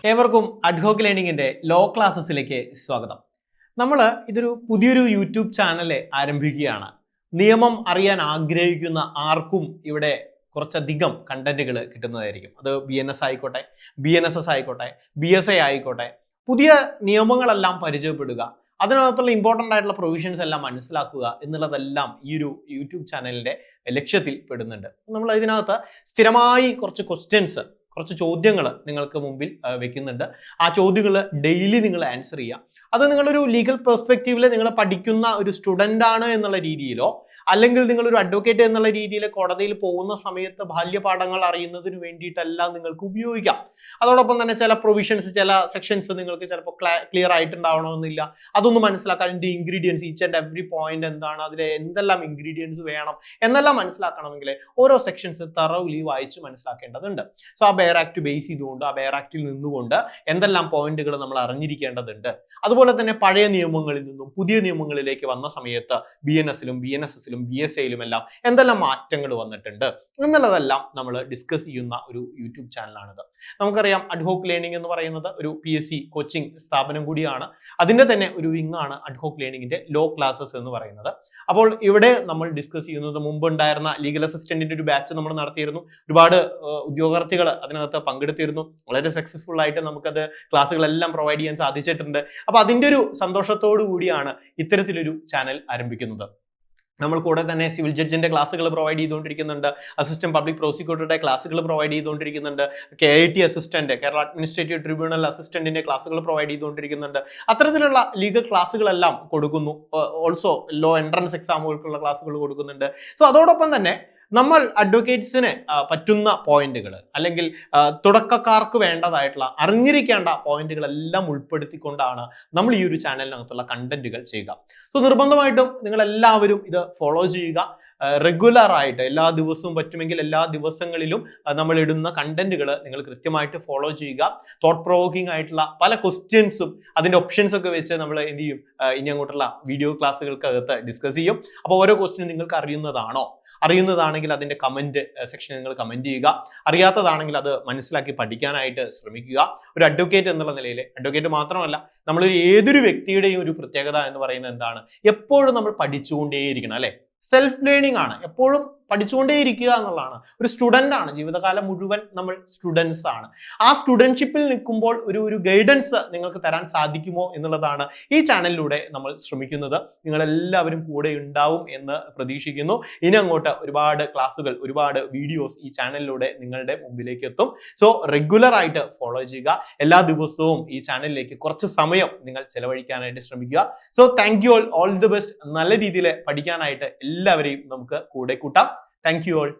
ഏവർക്കും അഡ്ഹോക്ക് ലേണിംഗിന്റെ ലോ ക്ലാസ്സസിലേക്ക് സ്വാഗതം. നമ്മൾ ഇതൊരു പുതിയൊരു യൂട്യൂബ് ചാനൽ ആരംഭിക്കുകയാണ്. നിയമം അറിയാൻ ആഗ്രഹിക്കുന്ന ആർക്കും ഇവിടെ കുറച്ചധികം കണ്ടന്റുകൾ കിട്ടുന്നതായിരിക്കും. അത് BNS ആയിക്കോട്ടെ, BNSS ആയിക്കോട്ടെ, BSA ആയിക്കോട്ടെ, പുതിയ നിയമങ്ങളെല്ലാം പരിചയപ്പെടുക, അതിനകത്തുള്ള ഇമ്പോർട്ടൻ്റ് ആയിട്ടുള്ള പ്രൊവിഷൻസ് എല്ലാം മനസ്സിലാക്കുക എന്നുള്ളതെല്ലാം ഈ ഒരു യൂട്യൂബ് ചാനലിന്റെ ലക്ഷ്യത്തിൽ പെടുന്നുണ്ട്. നമ്മൾ ഇതിനകത്ത് സ്ഥിരമായി കുറച്ച് ക്വസ്റ്റ്യൻസ്, കുറച്ച് ചോദ്യങ്ങൾ നിങ്ങൾക്ക് മുമ്പിൽ വെക്കുന്നുണ്ട്. ആ ചോദ്യങ്ങൾ ഡെയിലി നിങ്ങൾ ആൻസർ ചെയ്യുക. അത് നിങ്ങളൊരു ലീഗൽ പെർസ്പെക്റ്റീവിൽ നിങ്ങൾ പഠിക്കുന്ന ഒരു സ്റ്റുഡൻ്റ് ആണ് എന്നുള്ള രീതിയിലോ, അല്ലെങ്കിൽ നിങ്ങളൊരു അഡ്വക്കേറ്റ് എന്നുള്ള രീതിയിൽ കോടതിയിൽ പോകുന്ന സമയത്ത് ബാല്യപാഠങ്ങൾ അറിയുന്നതിന് വേണ്ടിയിട്ടെല്ലാം നിങ്ങൾക്ക് ഉപയോഗിക്കാം. അതോടൊപ്പം തന്നെ ചില പ്രൊവിഷൻസ്, ചില സെക്ഷൻസ് നിങ്ങൾക്ക് ചിലപ്പോൾ ക്ലിയർ ആയിട്ടുണ്ടാവണമെന്നില്ല. അതൊന്ന് മനസ്സിലാക്കാൻ അതിൻ്റെ ingredients, each and every point എന്താണ്, അതിൽ എന്തെല്ലാം ഇൻഗ്രീഡിയൻസ് വേണം എന്നെല്ലാം മനസ്സിലാക്കണമെങ്കിൽ ഓരോ സെക്ഷൻസ് തറവിലി വായിച്ച് മനസ്സിലാക്കേണ്ടതുണ്ട്. സോ ആ ബെയർ ആക്ട് ബേസ് ചെയ്തുകൊണ്ട്, ആ ബെയർ ആക്ടിൽ നിന്നുകൊണ്ട് എന്തെല്ലാം പോയിന്റുകൾ നമ്മൾ അറിഞ്ഞിരിക്കേണ്ടതുണ്ട്. അതുപോലെ തന്നെ പഴയ നിയമങ്ങളിൽ നിന്നും പുതിയ നിയമങ്ങളിലേക്ക് വന്ന സമയത്ത് BNS-ലും BNSS-ലും BSA-യിലും എല്ലാം എന്തെല്ലാം മാറ്റങ്ങൾ വന്നിട്ടുണ്ട് എന്നുള്ളതെല്ലാം നമ്മൾ ഡിസ്കസ് ചെയ്യുന്ന ഒരു യൂട്യൂബ് ചാനലാണിത്. നമുക്കറിയാം അഡ്ഹോക്ക് ലേണിംഗ് എന്ന് പറയുന്നത് ഒരു PSC കോച്ചിങ് സ്ഥാപനം കൂടിയാണ്. അതിന്റെ തന്നെ ഒരു വിങ് ആണ് അഡ്ഹോക്ക് ലേണിംഗിന്റെ ലോ ക്ലാസ്സസ് എന്ന് പറയുന്നത്. അപ്പോൾ ഇവിടെ നമ്മൾ ഡിസ്കസ് ചെയ്യുന്നത്, മുമ്പ് ഉണ്ടായിരുന്ന ലീഗൽ അസിസ്റ്റന്റിന്റെ ഒരു ബാച്ച് നമ്മൾ നടത്തിയിരുന്നു. ഒരുപാട് ഉദ്യോഗാർത്ഥികൾ അതിനകത്ത് പങ്കെടുത്തിരുന്നു. വളരെ സക്സസ്ഫുൾ ആയിട്ട് നമുക്കത് ക്ലാസ്സുകളെല്ലാം പ്രൊവൈഡ് ചെയ്യാൻ സാധിച്ചിട്ടുണ്ട്. അപ്പൊ അതിന്റെ ഒരു സന്തോഷത്തോടു കൂടിയാണ് ഇത്തരത്തിലൊരു ചാനൽ ആരംഭിക്കുന്നത്. നമ്മൾ കൂടെ തന്നെ സിവിൽ ജഡ്ജിന്റെ ക്ലാസ്സുകൾ പ്രൊവൈഡ് ചെയ്തുകൊണ്ടിരിക്കുന്നുണ്ട്, അസിസ്റ്റന്റ് പബ്ലിക് പ്രോസിക്യൂട്ടറുടെ ക്ലാസ്സുകൾ പ്രൊവൈഡ് ചെയ്തുകൊണ്ടിരിക്കുന്നുണ്ട്, KIT assistant, Kerala administrative tribunal അസിസ്റ്റന്റിന്റെ ക്ലാസ്സുകൾ പ്രൊവൈഡ് ചെയ്തുകൊണ്ടിരിക്കുന്നുണ്ട്. അത്തരത്തിലുള്ള ലീഗൽ ക്ലാസ്സുകളെല്ലാം കൊടുക്കുന്നു. ഓൾസോ ലോ എൻട്രൻസ് എക്സാമുകൾക്കുള്ള ക്ലാസ്സുകൾ കൊടുക്കുന്നുണ്ട്. സോ അതോടൊപ്പം തന്നെ നമ്മൾ അഡ്വക്കേറ്റ്സിന് പറ്റുന്ന പോയിന്റുകൾ, അല്ലെങ്കിൽ തുടക്കക്കാർക്ക് വേണ്ടതായിട്ടുള്ള അറിഞ്ഞിരിക്കേണ്ട പോയിന്റുകളെല്ലാം ഉൾപ്പെടുത്തിക്കൊണ്ടാണ് നമ്മൾ ഈ ഒരു ചാനലിനകത്തുള്ള കണ്ടന്റുകൾ ചെയ്യുക. സോ നിർബന്ധമായിട്ടും നിങ്ങൾ എല്ലാവരും ഇത് ഫോളോ ചെയ്യുക. റെഗുലർ ആയിട്ട് എല്ലാ ദിവസവും, പറ്റുമെങ്കിൽ എല്ലാ ദിവസങ്ങളിലും നമ്മൾ ഇടുന്ന കണ്ടന്റുകൾ നിങ്ങൾ കൃത്യമായിട്ട് ഫോളോ ചെയ്യുക. തോട്ട് പ്രൊവോക്കിംഗ് ആയിട്ടുള്ള പല ക്വസ്റ്റ്യൻസും അതിന്റെ ഓപ്ഷൻസ് ഒക്കെ വെച്ച് നമ്മൾ എന്ത് ചെയ്യും, ഇനി അങ്ങോട്ടുള്ള വീഡിയോ ക്ലാസ്സുകൾക്കകത്ത് ഡിസ്കസ് ചെയ്യും. അപ്പോൾ ഓരോ ക്വസ്റ്റ്യനും നിങ്ങൾക്ക് അറിയുന്നതാണെങ്കിൽ അതിന്റെ കമന്റ് സെക്ഷനിൽ നിങ്ങൾ കമന്റ് ചെയ്യുക. അറിയാത്തതാണെങ്കിൽ അത് മനസ്സിലാക്കി പഠിക്കാനായിട്ട് ശ്രമിക്കുക. ഒരു അഡ്വക്കേറ്റ് എന്നുള്ള നിലയിൽ, അഡ്വക്കേറ്റ് മാത്രമല്ല, നമ്മളൊരു ഏതൊരു വ്യക്തിയുടെയും ഒരു പ്രത്യേകത എന്ന് പറയുന്നത് എന്താണ്, എപ്പോഴും നമ്മൾ പഠിച്ചുകൊണ്ടേയിരിക്കണം, അല്ലെ? സെൽഫ് ലേണിംഗ് ആണ്, എപ്പോഴും പഠിച്ചുകൊണ്ടേയിരിക്കുക എന്നുള്ളതാണ്. ഒരു സ്റ്റുഡന്റ് ആണ്, ജീവിതകാലം മുഴുവൻ നമ്മൾ സ്റ്റുഡൻസ് ആണ്. ആ സ്റ്റുഡൻഷിപ്പിൽ നിൽക്കുമ്പോൾ ഒരു ഗൈഡൻസ് നിങ്ങൾക്ക് തരാൻ സാധിക്കുമോ എന്നുള്ളതാണ് ഈ ചാനലിലൂടെ നമ്മൾ ശ്രമിക്കുന്നത്. നിങ്ങളെല്ലാവരും കൂടെ ഉണ്ടാവും എന്ന് പ്രതീക്ഷിക്കുന്നു. ഇനി അങ്ങോട്ട് ഒരുപാട് ക്ലാസ്സുകൾ, ഒരുപാട് വീഡിയോസ് ഈ ചാനലിലൂടെ നിങ്ങളുടെ മുമ്പിലേക്ക് എത്തും. സോ റെഗുലർ ആയിട്ട് ഫോളോ ചെയ്യുക. എല്ലാ ദിവസവും ഈ ചാനലിലേക്ക് കുറച്ച് സമയം നിങ്ങൾ ചെലവഴിക്കാനായിട്ട് ശ്രമിക്കുക. So thank you all the best. നല്ല രീതിയിൽ പഠിക്കാനായിട്ട് എല്ലാവരെയും നമുക്ക് കൂടെ കൂട്ടാം. Thank you all.